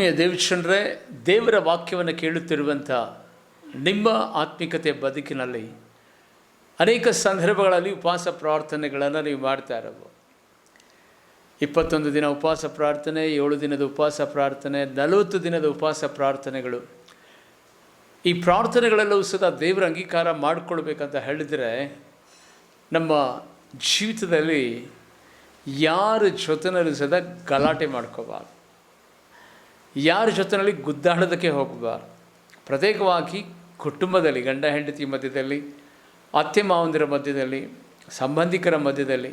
ಆತ್ಮೀಯ ದೇವಚಂದ್ರೇ, ದೇವರ ವಾಕ್ಯವನ್ನು ಕೇಳುತ್ತಿರುವಂಥ ನಿಮ್ಮ ಆತ್ಮಿಕತೆ ಬದುಕಿನಲ್ಲಿ ಅನೇಕ ಸಂದರ್ಭಗಳಲ್ಲಿ ಉಪವಾಸ ಪ್ರಾರ್ಥನೆಗಳನ್ನು ನೀವು ಮಾಡ್ತಾ ಇರೋದು. 21 ದಿನ ಉಪವಾಸ ಪ್ರಾರ್ಥನೆ, 7 ದಿನದ ಉಪವಾಸ ಪ್ರಾರ್ಥನೆ, 40 ದಿನದ ಉಪವಾಸ ಪ್ರಾರ್ಥನೆಗಳು. ಈ ಪ್ರಾರ್ಥನೆಗಳೆಲ್ಲವೂ ಸದಾ ದೇವರ ಅಂಗೀಕಾರ ಮಾಡಿಕೊಳ್ಬೇಕಂತ ಹೇಳಿದರೆ ನಮ್ಮ ಜೀವಿತದಲ್ಲಿ ಯಾರ ಜೊತೆಯಲ್ಲಿ ಸದಾ ಗಲಾಟೆ ಮಾಡ್ಕೋಬಾರ್ದು, ಯಾರ ಜೊತೆಯಲ್ಲಿ ಗುದ್ದಾಡೋದಕ್ಕೆ ಹೋಗಬಾರ್ದು. ಪ್ರತ್ಯೇಕವಾಗಿ ಕುಟುಂಬದಲ್ಲಿ, ಗಂಡ ಹೆಂಡತಿ ಮಧ್ಯದಲ್ಲಿ, ಅತ್ತೆ ಮಾವಂದಿರ ಮಧ್ಯದಲ್ಲಿ, ಸಂಬಂಧಿಕರ ಮಧ್ಯದಲ್ಲಿ.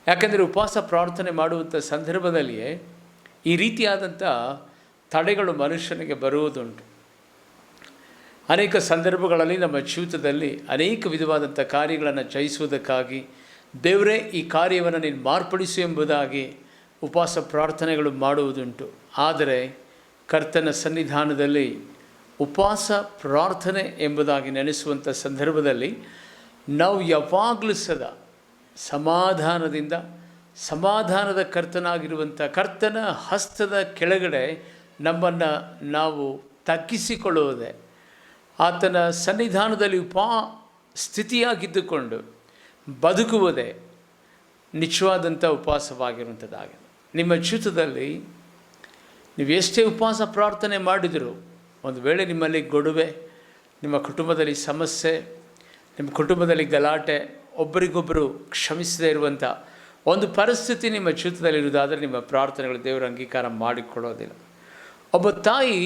ಯಾಕೆಂದರೆ ಉಪವಾಸ ಪ್ರಾರ್ಥನೆ ಮಾಡುವಂಥ ಸಂದರ್ಭದಲ್ಲಿಯೇ ಈ ರೀತಿಯಾದಂಥ ತಡೆಗಳು ಮನುಷ್ಯನಿಗೆ ಬರುವುದುಂಟು. ಅನೇಕ ಸಂದರ್ಭಗಳಲ್ಲಿ ನಮ್ಮ ಜೀವಿತದಲ್ಲಿ ಅನೇಕ ವಿಧವಾದಂಥ ಕಾರ್ಯಗಳನ್ನು ಜಯಿಸುವುದಕ್ಕಾಗಿ ದೇವರೇ ಈ ಕಾರ್ಯವನ್ನು ನೀನು ಮಾರ್ಪಡಿಸು ಎಂಬುದಾಗಿ ಉಪವಾಸ ಪ್ರಾರ್ಥನೆಗಳು ಮಾಡುವುದುಂಟು. ಆದರೆ ಕರ್ತನ ಸನ್ನಿಧಾನದಲ್ಲಿ ಉಪವಾಸ ಪ್ರಾರ್ಥನೆ ಎಂಬುದಾಗಿ ನೆನೆಸುವಂಥ ಸಂದರ್ಭದಲ್ಲಿ ನಾವು ಯಾವಾಗಲೂ ಸದಾ ಸಮಾಧಾನದಿಂದ, ಸಮಾಧಾನದ ಕರ್ತನಾಗಿರುವಂಥ ಕರ್ತನ ಹಸ್ತದ ಕೆಳಗಡೆ ನಮ್ಮನ್ನು ನಾವು ತಗ್ಗಿಸಿಕೊಳ್ಳುವುದೇ, ಆತನ ಸನ್ನಿಧಾನದಲ್ಲಿ ಸ್ಥಿತಿಯಾಗಿದ್ದುಕೊಂಡು ಬದುಕುವುದೇ ನಿಜವಾದಂಥ ಉಪವಾಸವಾಗಿರುವಂಥದ್ದಾಗಿದೆ. ನಿಮ್ಮ ಜೀವಿತದಲ್ಲಿ ನೀವು ಎಷ್ಟೇ ಉಪವಾಸ ಪ್ರಾರ್ಥನೆ ಮಾಡಿದರೂ, ಒಂದು ವೇಳೆ ನಿಮ್ಮಲ್ಲಿ ಗೊಡುವೆ, ನಿಮ್ಮ ಕುಟುಂಬದಲ್ಲಿ ಸಮಸ್ಯೆ, ನಿಮ್ಮ ಕುಟುಂಬದಲ್ಲಿ ಗಲಾಟೆ, ಒಬ್ಬರಿಗೊಬ್ಬರು ಕ್ಷಮಿಸದೇ ಇರುವಂಥ ಒಂದು ಪರಿಸ್ಥಿತಿ ನಿಮ್ಮ ಜೀವಿತದಲ್ಲಿರುವುದಾದರೆ ನಿಮ್ಮ ಪ್ರಾರ್ಥನೆಗಳು ದೇವರ ಅಂಗೀಕಾರ ಮಾಡಿಕೊಳ್ಳೋದಿಲ್ಲ. ಒಬ್ಬ ತಾಯಿ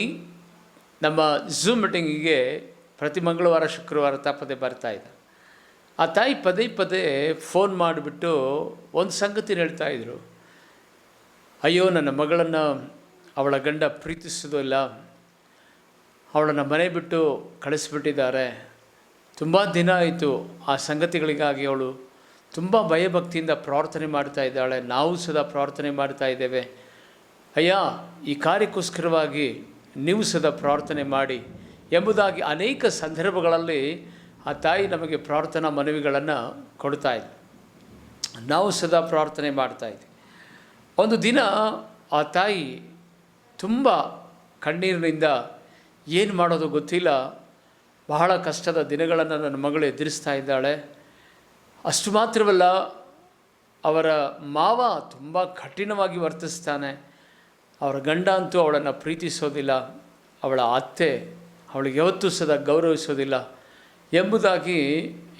ನಮ್ಮ ಝೂಮ್ ಮೀಟಿಂಗಿಗೆ ಪ್ರತಿ ಮಂಗಳವಾರ ಶುಕ್ರವಾರ ತಪ್ಪದೆ ಬರ್ತಾಯಿದ್ದ. ಆ ತಾಯಿ ಪದೇ ಪದೇ ಫೋನ್ ಮಾಡಿಬಿಟ್ಟು ಒಂದು ಸಂಗತಿನ ಹೇಳ್ತಾಯಿದ್ರು. ಅಯ್ಯೋ, ನನ್ನ ಮಗಳನ್ನು ಅವಳ ಗಂಡ ಪ್ರೀತಿಸೋದಿಲ್ಲ, ಅವಳನ್ನು ಮನೆ ಬಿಟ್ಟು ಕಳಿಸ್ಬಿಟ್ಟಿದ್ದಾರೆ, ತುಂಬ ದಿನ ಆಯಿತು. ಆ ಸಂಗತಿಗಳಿಗಾಗಿ ಅವಳು ತುಂಬ ಭಯಭಕ್ತಿಯಿಂದ ಪ್ರಾರ್ಥನೆ ಮಾಡ್ತಾ ಇದ್ದಾಳೆ, ನಾವು ಸದಾ ಪ್ರಾರ್ಥನೆ ಮಾಡ್ತಾ ಇದ್ದೇವೆ. ಅಯ್ಯ, ಈ ಕಾರ್ಯಕ್ಕೋಸ್ಕರವಾಗಿ ನೀವು ಸದಾ ಪ್ರಾರ್ಥನೆ ಮಾಡಿ ಎಂಬುದಾಗಿ ಅನೇಕ ಸಂದರ್ಭಗಳಲ್ಲಿ ಆ ತಾಯಿ ನಮಗೆ ಪ್ರಾರ್ಥನಾ ಮನವಿಗಳನ್ನು ಕೊಡ್ತಾಯಿದ್ವಿ. ನಾವು ಸದಾ ಪ್ರಾರ್ಥನೆ ಮಾಡ್ತಾಯಿದ್ವಿ. ಒಂದು ದಿನ ಆ ತಾಯಿ ತುಂಬ ಕಣ್ಣೀರಿನಿಂದ ಏನು ಮಾಡೋದು ಗೊತ್ತಿಲ್ಲ, ಬಹಳ ಕಷ್ಟದ ದಿನಗಳನ್ನು ನನ್ನ ಮಗಳು ಎದುರಿಸ್ತಾ ಇದ್ದಾಳೆ. ಅಷ್ಟು ಮಾತ್ರವಲ್ಲ, ಅವರ ಮಾವ ತುಂಬ ಕಠಿಣವಾಗಿ ವರ್ತಿಸ್ತಾನೆ, ಅವರ ಗಂಡ ಅಂತೂ ಅವಳನ್ನು ಪ್ರೀತಿಸೋದಿಲ್ಲ, ಅವಳ ಅತ್ತೆ ಅವಳಿಗೆ ಯಾವತ್ತೂ ಸದಾ ಗೌರವಿಸೋದಿಲ್ಲ ಎಂಬುದಾಗಿ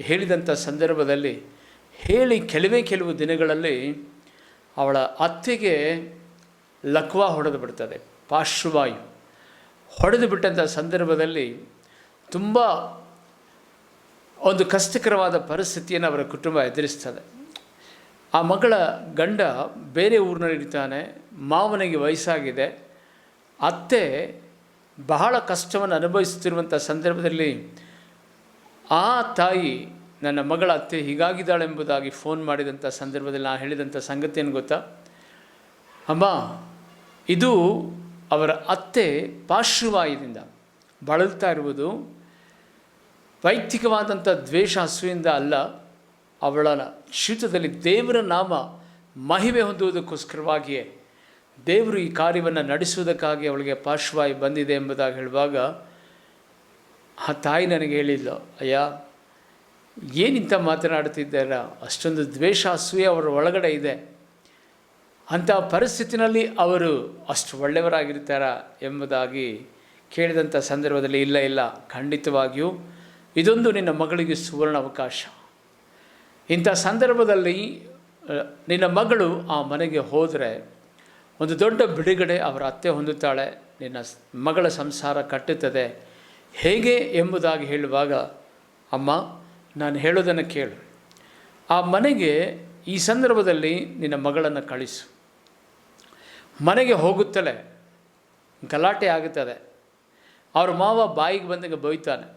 ಹೇಳಿದಂಥ ಸಂದರ್ಭದಲ್ಲಿ ಹೇಳಿ ಕೆಲವು ದಿನಗಳಲ್ಲಿ ಅವಳ ಅತ್ತೆಗೆ ಲಕ್ವ ಹೊಡೆದು ಬಿಡ್ತದೆ, ಪಾರ್ಶ್ವವಾಯು ಹೊಡೆದು ಬಿಟ್ಟಂಥ ಸಂದರ್ಭದಲ್ಲಿ ತುಂಬ ಒಂದು ಕಷ್ಟಕರವಾದ ಪರಿಸ್ಥಿತಿಯನ್ನು ಅವರ ಕುಟುಂಬ ಎದುರಿಸ್ತದೆ. ಆ ಮಗಳ ಗಂಡ ಬೇರೆ ಊರಿನಲ್ಲಿರ್ತಾನೆ, ಮಾವನಿಗೆ ವಯಸ್ಸಾಗಿದೆ, ಅತ್ತೆ ಬಹಳ ಕಷ್ಟವನ್ನು ಅನುಭವಿಸುತ್ತಿರುವಂಥ ಸಂದರ್ಭದಲ್ಲಿ ಆ ತಾಯಿ ನನ್ನ ಮಗಳ ಅತ್ತೆ ಹೀಗಾಗಿದ್ದಾಳೆ ಎಂಬುದಾಗಿ ಫೋನ್ ಮಾಡಿದಂಥ ಸಂದರ್ಭದಲ್ಲಿ ನಾನು ಹೇಳಿದಂಥ ಸಂಗತಿ ಏನು ಗೊತ್ತಾ? ಅಮ್ಮ, ಇದು ಅವರ ಅತ್ತೆ ಪಾರ್ಶ್ವವಾಯುದಿಂದ ಬಳಲ್ತಾ ಇರುವುದು ವೈಯಕ್ತಿಕವಾದಂಥ ದ್ವೇಷ ಹಸುವಿಂದ ಅಲ್ಲ, ಅವಳ ಜೀವಿತದಲ್ಲಿ ದೇವರ ನಾಮ ಮಹಿಮೆ ಹೊಂದುವುದಕ್ಕೋಸ್ಕರವಾಗಿಯೇ ದೇವರು ಈ ಕಾರ್ಯವನ್ನು ನಡೆಸುವುದಕ್ಕಾಗಿ ಅವಳಿಗೆ ಪಾರ್ಶ್ವವಾಯು ಬಂದಿದೆ ಎಂಬುದಾಗಿ ಹೇಳುವಾಗ ಆ ತಾಯಿ ನನಗೆ ಹೇಳಿದ್ಲು, ಅಯ್ಯ, ಏನಿಂತ ಮಾತನಾಡ್ತಿದ್ದಾರ, ಅಷ್ಟೊಂದು ದ್ವೇಷ ಅಸೂಯೆ ಅವರ ಒಳಗಡೆ ಇದೆ, ಅಂಥ ಪರಿಸ್ಥಿತಿನಲ್ಲಿ ಅವರು ಅಷ್ಟು ಒಳ್ಳೆಯವರಾಗಿರ್ತಾರ ಎಂಬುದಾಗಿ ಕೇಳಿದಂಥ ಸಂದರ್ಭದಲ್ಲಿ ಇಲ್ಲ, ಖಂಡಿತವಾಗಿಯೂ ಇದೊಂದು ನಿನ್ನ ಮಗಳಿಗೆ ಸುವರ್ಣ ಅವಕಾಶ. ಇಂಥ ಸಂದರ್ಭದಲ್ಲಿ ನಿನ್ನ ಮಗಳು ಆ ಮನೆಗೆ ಹೋದರೆ ಒಂದು ದೊಡ್ಡ ಬಿಡುಗಡೆ ಅವರ ಅತ್ತೆ ಹೊಂದುತ್ತಾಳೆ, ನಿನ್ನ ಮಗಳ ಸಂಸಾರ ಕಟ್ಟುತ್ತದೆ. ಹೇಗೆ ಎಂಬುದಾಗಿ ಹೇಳುವಾಗ, ಅಮ್ಮ, ನಾನು ಹೇಳೋದನ್ನು ಕೇಳು, ಆ ಮನೆಗೆ ಈ ಸಂದರ್ಭದಲ್ಲಿ ನಿನ್ನ ಮಗಳನ್ನು ಕಳಿಸು. ಮನೆಗೆ ಹೋಗುತ್ತಲೇ ಗಲಾಟೆ ಆಗುತ್ತದೆ, ಅವ್ರ ಮಾವ ಬಾಯಿಗೆ ಬಂದಾಗ ಬೈತಾನೆ,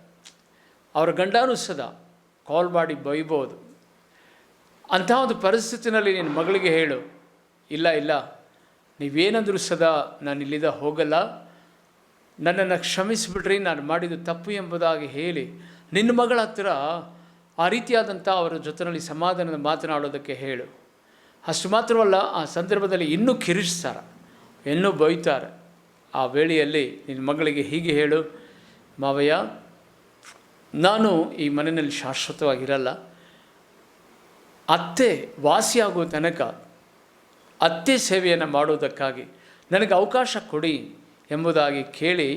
ಅವ್ರ ಗಂಡನೂ ಸದಾ ಕಾಲ್ ಮಾಡಿ ಬೈಬೋದು. ಅಂಥ ಒಂದು ಪರಿಸ್ಥಿತಿನಲ್ಲಿ ನಿನ್ನ ಮಗಳಿಗೆ ಹೇಳು, ಇಲ್ಲ, ನೀವೇನಾದರೂ ಸದಾ ನಾನು ಇಲ್ಲಿಂದ ಹೋಗಲ್ಲ, ನನ್ನನ್ನು ಕ್ಷಮಿಸಿಬಿಡ್ರಿ, ನಾನು ಮಾಡಿದ್ದು ತಪ್ಪು ಎಂಬುದಾಗಿ ಹೇಳಿ ನಿನ್ನ ಮಗಳ ಹತ್ತಿರ ಆ ರೀತಿಯಾದಂಥ ಅವರ ಜೊತೆಯಲ್ಲಿ ಸಮಾಧಾನದ ಮಾತನಾಡೋದಕ್ಕೆ ಹೇಳು. ಅಷ್ಟು ಮಾತ್ರವಲ್ಲ, ಆ ಸಂದರ್ಭದಲ್ಲಿ ಇನ್ನೂ ಕಿರಿಸ್ತಾರೆ, ಇನ್ನೂ ಬೈತಾರೆ. ಆ ವೇಳೆಯಲ್ಲಿ ನಿನ್ನ ಮಗಳಿಗೆ ಹೀಗೆ ಹೇಳು, ಮಾವಯ್ಯ, ನಾನು ಈ ಮನೆಯಲ್ಲಿ ಶಾಶ್ವತವಾಗಿರಲ್ಲ, ಅತ್ತೆ ವಾಸಿಯಾಗುವ ತನಕ ಅತ್ತೆ ಸೇವೆಯನ್ನು ಮಾಡುವುದಕ್ಕಾಗಿ ನನಗೆ ಅವಕಾಶ ಕೊಡಿ ಎಂಬುದಾಗಿ ಕೇಳಿ,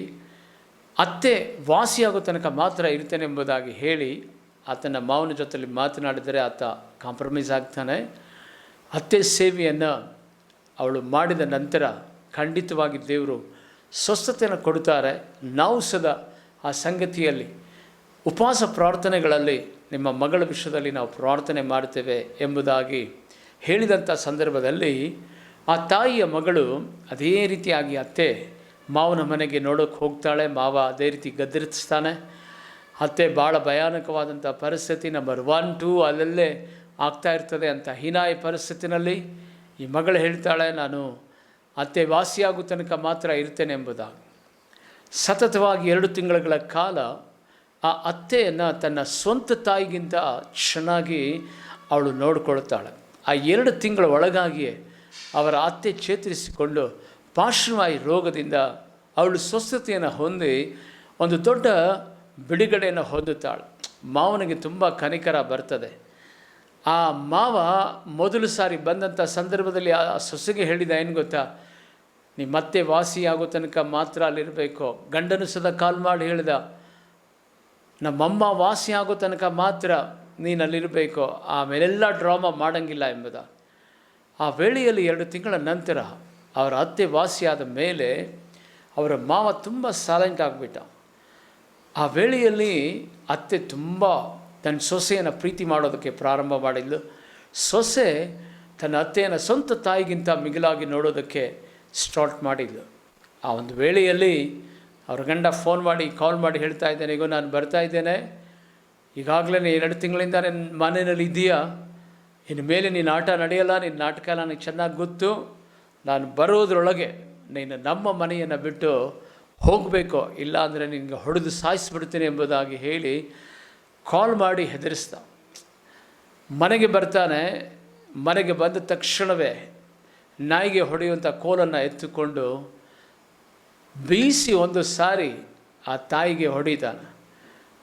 ಅತ್ತೆ ವಾಸಿಯಾಗೋ ತನಕ ಮಾತ್ರ ಇರ್ತೇನೆ ಎಂಬುದಾಗಿ ಹೇಳಿ ಆತನ ಮಾವನ ಜೊತೆಯಲ್ಲಿ ಮಾತನಾಡಿದರೆ ಆತ ಕಾಂಪ್ರಮೈಸ್ ಆಗ್ತಾನೆ. ಅತ್ತೆ ಸೇವೆಯನ್ನು ಅವಳು ಮಾಡಿದ ನಂತರ ಖಂಡಿತವಾಗಿ ದೇವರು ಸ್ವಸ್ಥತೆಯನ್ನು ಕೊಡುತ್ತಾರೆ. ನಾವು ಸದಾ ಆ ಸಂಗತಿಯಲ್ಲಿ ಉಪವಾಸ ಪ್ರಾರ್ಥನೆಗಳಲ್ಲಿ ನಿಮ್ಮ ಮಗಳ ವಿಷಯದಲ್ಲಿ ನಾವು ಪ್ರಾರ್ಥನೆ ಮಾಡ್ತೇವೆ ಎಂಬುದಾಗಿ ಹೇಳಿದಂಥ ಸಂದರ್ಭದಲ್ಲಿ ಆ ತಾಯಿಯ ಮಗಳು ಅದೇ ರೀತಿಯಾಗಿ ಅತ್ತೆ ಮಾವನ ಮನೆಗೆ ನೋಡೋಕ್ಕೆ ಹೋಗ್ತಾಳೆ. ಮಾವ ಅದೇ ರೀತಿ ಗದರಿಸ್ತಾನೆ. ಅತ್ತೆ ಭಾಳ ಭಯಾನಕವಾದಂಥ ಪರಿಸ್ಥಿತಿ, ನಂಬರ್ 1, 2 ಅಲ್ಲಲ್ಲೇ ಆಗ್ತಾ ಇರ್ತದೆ ಅಂತ ಹೀನಾಯ ಪರಿಸ್ಥಿತಿನಲ್ಲಿ ಈ ಮಗಳು ಹೇಳ್ತಾಳೆ, ನಾನು ಅತ್ತೆ ವಾಸಿಯಾಗೋ ತನಕ ಮಾತ್ರ ಇರ್ತೇನೆ ಎಂಬುದಾಗಿ. ಸತತವಾಗಿ 2 ತಿಂಗಳ ಕಾಲ ಆ ಅತ್ತೆಯನ್ನು ತನ್ನ ಸ್ವಂತ ತಾಯಿಗಿಂತ ಚೆನ್ನಾಗಿ ಅವಳು ನೋಡಿಕೊಳ್ತಾಳೆ. ಆ 2 ತಿಂಗಳ ಒಳಗಾಗಿಯೇ ಅವರ ಅತ್ತೆ ಚೇತರಿಸಿಕೊಂಡು ಪಾರ್ಶ್ವವಾಯು ರೋಗದಿಂದ ಅವಳು ಸ್ವಸ್ಥತೆಯನ್ನು ಹೊಂದಿ ಒಂದು ದೊಡ್ಡ ಬಿಡುಗಡೆಯನ್ನು ಹೊಂದುತ್ತಾಳೆ. ಮಾವನಿಗೆ ತುಂಬ ಕನಿಕರ ಬರ್ತದೆ. ಆ ಮಾವ ಮೊದಲು ಸಾರಿ ಬಂದಂಥ ಸಂದರ್ಭದಲ್ಲಿ ಆ ಸೊಸೆಗೆ ಹೇಳಿದ ಏನು ಗೊತ್ತಾ, ನೀವು ಮತ್ತೆ ವಾಸಿಯಾಗೋ ತನಕ ಮಾತ್ರ ಅಲ್ಲಿರಬೇಕು. ಗಂಡನು ಸದಾ ಕಾಲ್ ಮಾಡಿ ಹೇಳಿದ, ನಮ್ಮಮ್ಮ ವಾಸಿಯಾಗೋ ತನಕ ಮಾತ್ರ ನೀನು ಅಲ್ಲಿರಬೇಕು, ಆಮೇಲೆಲ್ಲ ಡ್ರಾಮಾ ಮಾಡೋಂಗಿಲ್ಲ ಎಂಬುದ. ಆ ವೇಳೆಯಲ್ಲಿ 2 ತಿಂಗಳ ನಂತರ ಅವರ ಅತ್ತೆ ವಾಸಿಯಾದ ಮೇಲೆ ಅವರ ಮಾವ ತುಂಬ ಸೈಲೆಂಟ್ ಆಗಿಬಿಟ್ಟ. ಆ ವೇಳೆಯಲ್ಲಿ ಅತ್ತೆ ತುಂಬ ತನ್ನ ಸೊಸೆಯನ್ನು ಪ್ರೀತಿ ಮಾಡೋದಕ್ಕೆ ಪ್ರಾರಂಭ ಮಾಡಿದ್ಲು. ಸೊಸೆ ತನ್ನ ಅತ್ತೆಯನ್ನು ಸ್ವಂತ ತಾಯಿಗಿಂತ ಮಿಗಿಲಾಗಿ ನೋಡೋದಕ್ಕೆ ಸ್ಟಾರ್ಟ್ ಮಾಡಿದ್ಲು. ಆ ಒಂದು ವೇಳೆಯಲ್ಲಿ ಅವ್ರ ಗಂಡ ಫೋನ್ ಮಾಡಿ ಕಾಲ್ ಮಾಡಿ ಹೇಳ್ತಾ ಇದ್ದೇನೆ, ಈಗ ನಾನು ಬರ್ತಾ ಇದ್ದೇನೆ, ಈಗಾಗಲೇ 2 ತಿಂಗಳಿಂದ ನನ್ನ ಮನೆಯಲ್ಲಿ ಇದೆಯಾ, ಇನ್ನು ಮೇಲೆ ನೀನು ಆಟ ನಡೆಯಲ್ಲ, ನಿನ್ನ ನಾಟಕ ನನಗೆ ಚೆನ್ನಾಗಿ ಗೊತ್ತು, ನಾನು ಬರೋದ್ರೊಳಗೆ ನೀನು ನಮ್ಮ ಮನೆಯನ್ನು ಬಿಟ್ಟು ಹೋಗಬೇಕು, ಇಲ್ಲ ಅಂದರೆ ನಿನಗೆ ಹೊಡೆದು ಸಾಯಿಸಿಬಿಡ್ತೀನಿ ಎಂಬುದಾಗಿ ಹೇಳಿ ಕಾಲ್ ಮಾಡಿ ಹೆದರಿಸ್ದ. ಮನೆಗೆ ಬರ್ತಾನೆ. ಮನೆಗೆ ಬಂದ ತಕ್ಷಣವೇ ನಾಯಿಗೆ ಹೊಡೆಯುವಂಥ ಕೋಲನ್ನು ಎತ್ತುಕೊಂಡು ಬೀಸಿ 1 ಸಾರಿ ಆ ತಾಯಿಗೆ ಹೊಡಿತಾನೆ,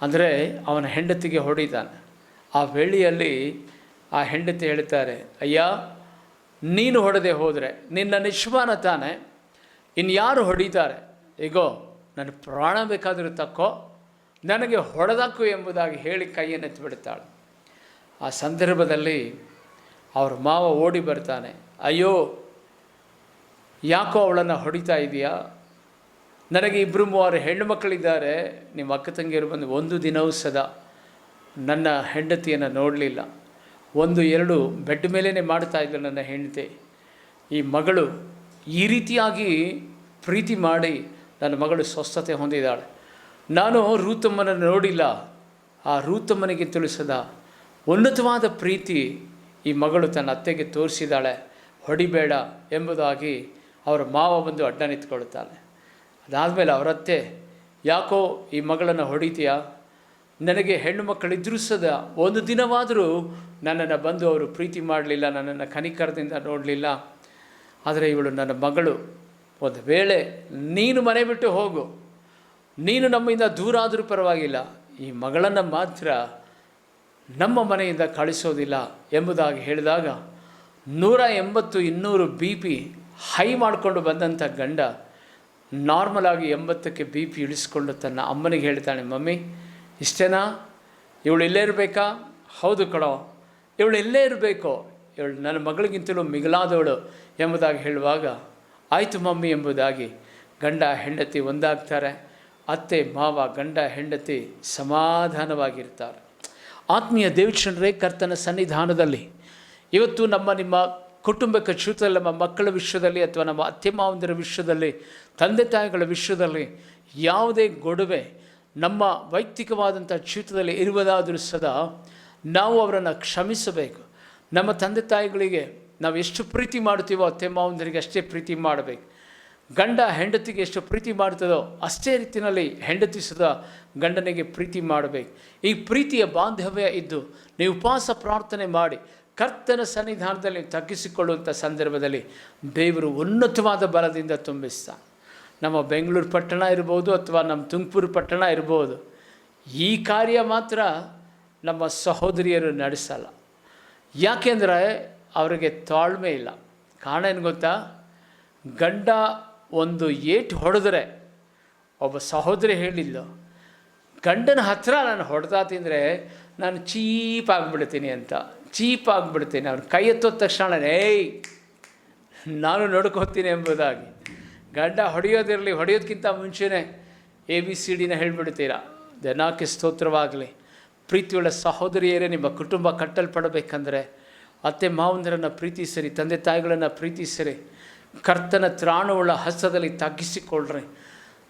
ಅಂದರೆ ಅವನ ಹೆಂಡತಿಗೆ ಹೊಡಿತಾನೆ. ಆ ವೇಳೆಯಲ್ಲಿ ಆ ಹೆಂಡತಿ ಹೇಳ್ತಾರೆ, ಅಯ್ಯ, ನೀನು ಹೊಡೆದೇ ಹೋದರೆ ನಿನ್ನ ನಿಶ್ವಾನ ತಾನೆ, ಇನ್ಯಾರು ಹೊಡಿತಾರೆ, ಈಗೋ ನನ್ನ ಪ್ರಾಣ ಬೇಕಾದರೂ ತಕ್ಕೋ, ನನಗೆ ಹೊಡೆದಕ್ಕು ಎಂಬುದಾಗಿ ಹೇಳಿ ಕೈಯನ್ನು ಎತ್ತಿಬಿಡ್ತಾಳೆ. ಆ ಸಂದರ್ಭದಲ್ಲಿ ಅವ್ರ ಮಾವ ಓಡಿ ಬರ್ತಾನೆ. ಅಯ್ಯೋ, ಯಾಕೋ ಅವಳನ್ನು ಹೊಡಿತಾ ಇದೆಯಾ, ನನಗೆ 2-3 ಹೆಣ್ಣು ಮಕ್ಕಳಿದ್ದಾರೆ, ನಿಮ್ಮ ಅಕ್ಕ ತಂಗಿಯರು ಬಂದು 1 ದಿನವೂ ಸದಾ ನನ್ನ ಹೆಂಡತಿಯನ್ನು ನೋಡಲಿಲ್ಲ, 1-2 ಬೆಡ್ ಮೇಲೇ ಮಾಡ್ತಾ ಇದ್ದರು ನನ್ನ ಹೆಂಡತಿ. ಈ ಮಗಳು ಈ ರೀತಿಯಾಗಿ ಪ್ರೀತಿ ಮಾಡಿ ನನ್ನ ಮಗಳು ಸ್ವಸ್ಥತೆ ಹೊಂದಿದ್ದಾಳೆ. ನಾನು ರೂತಮ್ಮನನ್ನು ನೋಡಿಲ್ಲ, ಆ ರೂತಮ್ಮನಿಗೆ ತಿಳಿಸದ ಉನ್ನತವಾದ ಪ್ರೀತಿ ಈ ಮಗಳು ತನ್ನ ಅತ್ತೆಗೆ ತೋರಿಸಿದ್ದಾಳೆ, ಹೊಡಿಬೇಡ ಎಂಬುದಾಗಿ ಅವರ ಮಾವ ಬಂದು ಅಡ್ಡ ನಿಂತ್ಕೊಳ್ತಾಳೆ. ಅದಾದಮೇಲೆ ಅವರತ್ತೆ, ಯಾಕೋ ಈ ಮಗಳನ್ನು ಹೊಡಿತೀಯಾ, ನನಗೆ ಹೆಣ್ಣು ಮಕ್ಕಳಿದ್ರೂ ಸದ 1 ದಿನವಾದರೂ ನನ್ನನ್ನು ಬಂದು ಅವರು ಪ್ರೀತಿ ಮಾಡಲಿಲ್ಲ, ನನ್ನನ್ನು ಕನಿಕರದಿಂದ ನೋಡಲಿಲ್ಲ. ಆದರೆ ಇವಳು ನನ್ನ ಮಗಳು, ಒಂದು ವೇಳೆ ನೀನು ಮನೆ ಬಿಟ್ಟು ಹೋಗು, ನೀನು ನಮ್ಮಿಂದ ದೂರ ಆದರೂ ಪರವಾಗಿಲ್ಲ, ಈ ಮಗಳನ್ನು ಮಾತ್ರ ನಮ್ಮ ಮನೆಯಿಂದ ಕಳಿಸೋದಿಲ್ಲ ಎಂಬುದಾಗಿ ಹೇಳಿದಾಗ 180-200 BP ಹೈ ಮಾಡಿಕೊಂಡು ಬಂದಂಥ ಗಂಡ ನಾರ್ಮಲಾಗಿ 80ಕ್ಕೆ BP ಇಳಿಸ್ಕೊಂಡು ತನ್ನ ಅಮ್ಮನಿಗೆ ಹೇಳ್ತಾನೆ, ಮಮ್ಮಿ ಇಷ್ಟೇನಾ, ಇವಳು ಇಲ್ಲೇ ಇರಬೇಕಾ, ಹೌದು ಕಣೋ, ಇವಳು ಇಲ್ಲೇ ಇರಬೇಕು, ಇವಳು ನನ್ನ ಮಗಳಿಗಿಂತಲೂ ಮಿಗಿಲಾದವಳು ಎಂಬುದಾಗಿ ಹೇಳುವಾಗ, ಆಯಿತು ಮಮ್ಮಿ ಎಂಬುದಾಗಿ ಗಂಡ ಹೆಂಡತಿ ಒಂದಾಗ್ತಾರೆ. ಅತ್ತೆ ಮಾವ ಗಂಡ ಹೆಂಡತಿ ಸಮಾಧಾನವಾಗಿರ್ತಾರೆ. ಆತ್ಮೀಯ ದೇವಚನರೇ, ಕರ್ತನ ಸನ್ನಿಧಾನದಲ್ಲಿ ಇವತ್ತು ನಿಮ್ಮ ಕುಟುಂಬಕ್ಕೆ ಜೀವಿತದಲ್ಲಿ, ನಮ್ಮ ಮಕ್ಕಳ ವಿಷಯದಲ್ಲಿ ಅಥವಾ ನಮ್ಮ ಅತ್ತೆ ಮಾವಂದಿರ ವಿಷಯದಲ್ಲಿ, ತಂದೆ ತಾಯಿಗಳ ವಿಷಯದಲ್ಲಿ ಯಾವುದೇ ಗೊಡವೆ ನಮ್ಮ ವೈಯಕ್ತಿಕವಾದಂಥ ಜೀವಿತದಲ್ಲಿ ಇರುವುದಾದರೂ ಸದಾ ನಾವು ಅವರನ್ನು ಕ್ಷಮಿಸಬೇಕು. ನಮ್ಮ ತಂದೆ ತಾಯಿಗಳಿಗೆ ನಾವು ಎಷ್ಟು ಪ್ರೀತಿ ಮಾಡ್ತೀವೋ ಅತ್ತೆ ಮಾವಂದಿರಿಗೆ ಅಷ್ಟೇ ಪ್ರೀತಿ ಮಾಡಬೇಕು. ಗಂಡ ಹೆಂಡತಿಗೆ ಎಷ್ಟು ಪ್ರೀತಿ ಮಾಡ್ತದೋ ಅಷ್ಟೇ ರೀತಿಯಲ್ಲಿ ಹೆಂಡತಿ ಸದಾ ಗಂಡನಿಗೆ ಪ್ರೀತಿ ಮಾಡಬೇಕು. ಈ ಪ್ರೀತಿಯ ಬಾಂಧವ್ಯ ಇದ್ದು ನೀವು ಉಪವಾಸ ಪ್ರಾರ್ಥನೆ ಮಾಡಿ ಕರ್ತನ ಸನ್ನಿಧಾನದಲ್ಲಿ ತಗ್ಗಿಸಿಕೊಳ್ಳುವಂಥ ಸಂದರ್ಭದಲ್ಲಿ ದೇವರು ಉನ್ನತವಾದ ಬಲದಿಂದ ತುಂಬಿಸ್ತಾನೆ. ನಮ್ಮ ಬೆಂಗಳೂರು ಪಟ್ಟಣ ಇರ್ಬೋದು ಅಥವಾ ನಮ್ಮ ತುಮಕೂರು ಪಟ್ಟಣ ಇರ್ಬೋದು. ಈ ಕಾರ್ಯ ಮಾತ್ರ ನಮ್ಮ ಸಹೋದರಿಯರು ನಡೆಸಲ್ಲ. ಯಾಕೆಂದರೆ ಅವರಿಗೆ ತಾಳ್ಮೆ ಇಲ್ಲ. ಕಾರಣ ಏನು ಗೊತ್ತಾ? ಗಂಡ ಒಂದು ಏಟು ಹೊಡೆದ್ರೆ, ಒಬ್ಬ ಸಹೋದರಿ ಹೇಳಿದ್ಲು, ಗಂಡನ ಹತ್ರ ನಾನು ಹೊಡೆದ ತಿಂದರೆ ನಾನು ಚೀಪ್ ಆಗಿಬಿಡ್ತೀನಿ ಅಂತ. ಚೀಪ್ ಆಗಿಬಿಡ್ತೀನಿ. ಅವ್ನು ಕೈ ಎತ್ತೋದ ತಕ್ಷಣ ಏಯ್ ನಾನು ನೋಡ್ಕೋತೀನಿ ಎಂಬುದಾಗಿ. ಗಂಡ ಹೊಡೆಯೋದಿರಲಿ, ಹೊಡೆಯೋದಕ್ಕಿಂತ ಮುಂಚೆನೇ ABCDನ ಹೇಳಿಬಿಡ್ತೀರಾ. ದನಾಕ್ಕೆ ಸ್ತೋತ್ರವಾಗಲಿ. ಪ್ರೀತಿಯುಳ್ಳ ಸಹೋದರಿಯರೇ, ನಿಮ್ಮ ಕುಟುಂಬ ಕಟ್ಟಲ್ಪಡಬೇಕಂದ್ರೆ ಅತ್ತೆ ಮಾವಂದರನ್ನು ಪ್ರೀತಿಸಿರಿ, ತಂದೆ ತಾಯಿಗಳನ್ನು ಪ್ರೀತಿಸಿರಿ, ಕರ್ತನ ತ್ರಾಣವುಳ್ಳ ಹಸ್ತದಲ್ಲಿ ತಗ್ಗಿಸಿಕೊಳ್ಳ್ರಿ.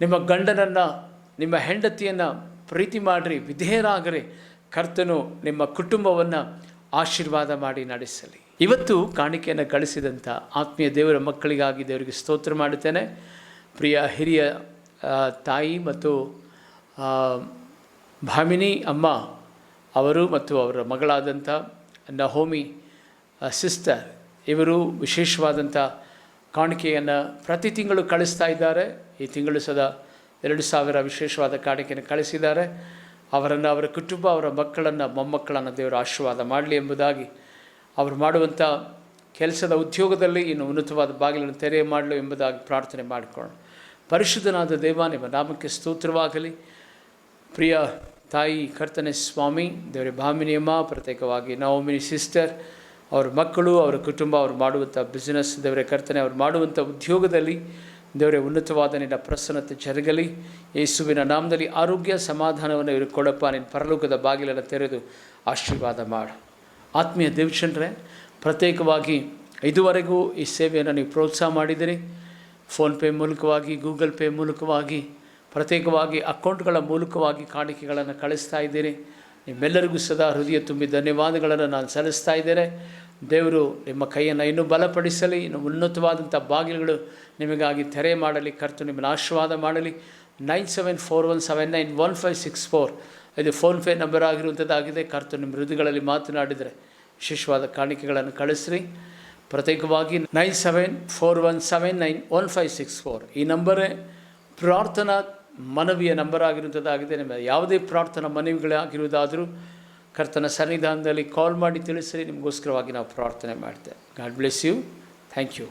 ನಿಮ್ಮ ಗಂಡನನ್ನು, ನಿಮ್ಮ ಹೆಂಡತಿಯನ್ನು ಪ್ರೀತಿ ಮಾಡಿರಿ, ವಿಧೇಯರಾಗಿರಿ. ಕರ್ತನು ನಿಮ್ಮ ಕುಟುಂಬವನ್ನು ಆಶೀರ್ವಾದ ಮಾಡಿ ನಡೆಸಲಿ. ಇವತ್ತು ಕಾಣಿಕೆಯನ್ನು ಗಳಿಸಿದಂಥ ಆತ್ಮೀಯ ದೇವರ ಮಕ್ಕಳಿಗಾಗಿ ದೇವರಿಗೆ ಸ್ತೋತ್ರ ಮಾಡುತ್ತೇನೆ. ಪ್ರಿಯ ಹಿರಿಯ ತಾಯಿ ಮತ್ತು ಭಾಮಿನಿ ಅಮ್ಮ ಅವರು ಮತ್ತು ಅವರ ಮಗಳಾದಂಥ ನಹೋಮಿ ಸಿಸ್ಟರ್ ಇವರು ವಿಶೇಷವಾದಂಥ ಕಾಣಿಕೆಯನ್ನು ಪ್ರತಿ ತಿಂಗಳು ಕಳಿಸ್ತಾ ಇದ್ದಾರೆ. ಈ ತಿಂಗಳು ಸದಾ 2,000 ವಿಶೇಷವಾದ ಕಾಣಿಕೆಯನ್ನು ಕಳಿಸಿದ್ದಾರೆ. ಅವರನ್ನು, ಅವರ ಕುಟುಂಬ, ಅವರ ಮಕ್ಕಳನ್ನು, ಮೊಮ್ಮಕ್ಕಳನ್ನು ದೇವರು ಆಶೀರ್ವಾದ ಮಾಡಲಿ ಎಂಬುದಾಗಿ, ಅವರು ಮಾಡುವಂಥ ಕೆಲಸದ ಉದ್ಯೋಗದಲ್ಲಿ ಇನ್ನು ಉನ್ನತವಾದ ಬಾಗಿಲನ್ನು ತೆರೆ ಮಾಡಲು ಎಂಬುದಾಗಿ ಪ್ರಾರ್ಥನೆ ಮಾಡಿಕೊಳ್ಳೋಣ. ಪರಿಶುದ್ಧನಾದ ದೇವ, ನಿಮ್ಮ ನಾಮಕ್ಕೆ ಸ್ತೋತ್ರವಾಗಲಿ. ಪ್ರಿಯ ತಾಯಿ ಕರ್ತನೆ ಸ್ವಾಮಿ, ದೇವರೇ ಭಾಮಿನಿಯಮ್ಮ, ಪ್ರತ್ಯೇಕವಾಗಿ ನವಮಿನಿ ಸಿಸ್ಟರ್, ಅವ್ರ ಮಕ್ಕಳು, ಅವರ ಕುಟುಂಬ, ಅವರು ಮಾಡುವಂಥ ಬಿಸ್ನೆಸ್, ದೇವರೇ ಕರ್ತನೆ, ಅವರು ಮಾಡುವಂಥ ಉದ್ಯೋಗದಲ್ಲಿ ದೇವರೇ ಉನ್ನತವಾದ ನಿನ್ನ ಪ್ರಸನ್ನತೆ ಜರುಗಲಿ. ಯೇಸುವಿನ ನಾಮದಲ್ಲಿ ಆರೋಗ್ಯ ಸಮಾಧಾನವನ್ನು ಇವರು ಕೊಡಪ್ಪ. ನಿನ್ನ ಪರಲೋಕದ ಬಾಗಿಲನ್ನು ತೆರೆದು ಆಶೀರ್ವಾದ ಮಾಡು. ಆತ್ಮೀಯ ದೇವಚಂದ್ರೇ, ಪ್ರತ್ಯೇಕವಾಗಿ ಇದುವರೆಗೂ ಈ ಸೇವೆಯನ್ನು ನೀವು ಪ್ರೋತ್ಸಾಹ ಮಾಡಿದಿರಿ. ಫೋನ್ಪೇ ಮೂಲಕವಾಗಿ, ಗೂಗಲ್ ಪೇ ಮೂಲಕವಾಗಿ, ಪ್ರತ್ಯೇಕವಾಗಿ ಅಕೌಂಟ್ಗಳ ಮೂಲಕವಾಗಿ ಕಾಣಿಕೆಗಳನ್ನು ಕಳಿಸ್ತಾ ಇದ್ದೀರಿ. ನಿಮ್ಮೆಲ್ಲರಿಗೂ ಸದಾ ಹೃದಯ ತುಂಬಿ ಧನ್ಯವಾದಗಳನ್ನು ನಾನು ಸಲ್ಲಿಸ್ತಾ ಇದ್ದೇನೆ. ದೇವರು ನಿಮ್ಮ ಕೈಯನ್ನು ಇನ್ನೂ ಬಲಪಡಿಸಲಿ. ಇನ್ನು ಉನ್ನತವಾದಂಥ ಬಾಗಿಲುಗಳು ನಿಮಗಾಗಿ ತೆರೆ ಮಾಡಲಿ. ಕರ್ತು ನಿಮ್ಮನ್ನು ಆಶೀರ್ವಾದ ಮಾಡಲಿ. 9741791564 ಇದು ಫೋನ್ಪೇ ನಂಬರ್ ಆಗಿರುವಂಥದ್ದಾಗಿದೆ. ಕರ್ತು ನಿಮ್ಮ ಹೃದಯಗಳಲ್ಲಿ ಮಾತನಾಡಿದರೆ ವಿಶೇಷವಾದ ಕಾಣಿಕೆಗಳನ್ನು ಕಳಿಸ್ರಿ. ಪ್ರತ್ಯೇಕವಾಗಿ 9741791564 ಈ ನಂಬರೇ ಪ್ರಾರ್ಥನಾ ಮನವಿಯ ನಂಬರ್ ಆಗಿರುವಂಥದ್ದಾಗಿದೆ. ನಿಮ್ಮ ಯಾವುದೇ ಪ್ರಾರ್ಥನಾ ಮನವಿಗಳಾಗಿರುವುದಾದರೂ ಕರ್ತನ ಸನ್ನಿಧಾನದಲ್ಲಿ ಕಾಲ್ ಮಾಡಿ ತಿಳಿಸಿರಿ. ನಿಮಗೋಸ್ಕರವಾಗಿ ನಾವು ಪ್ರಾರ್ಥನೆ ಮಾಡ್ತೇವೆ. God bless you. Thank you.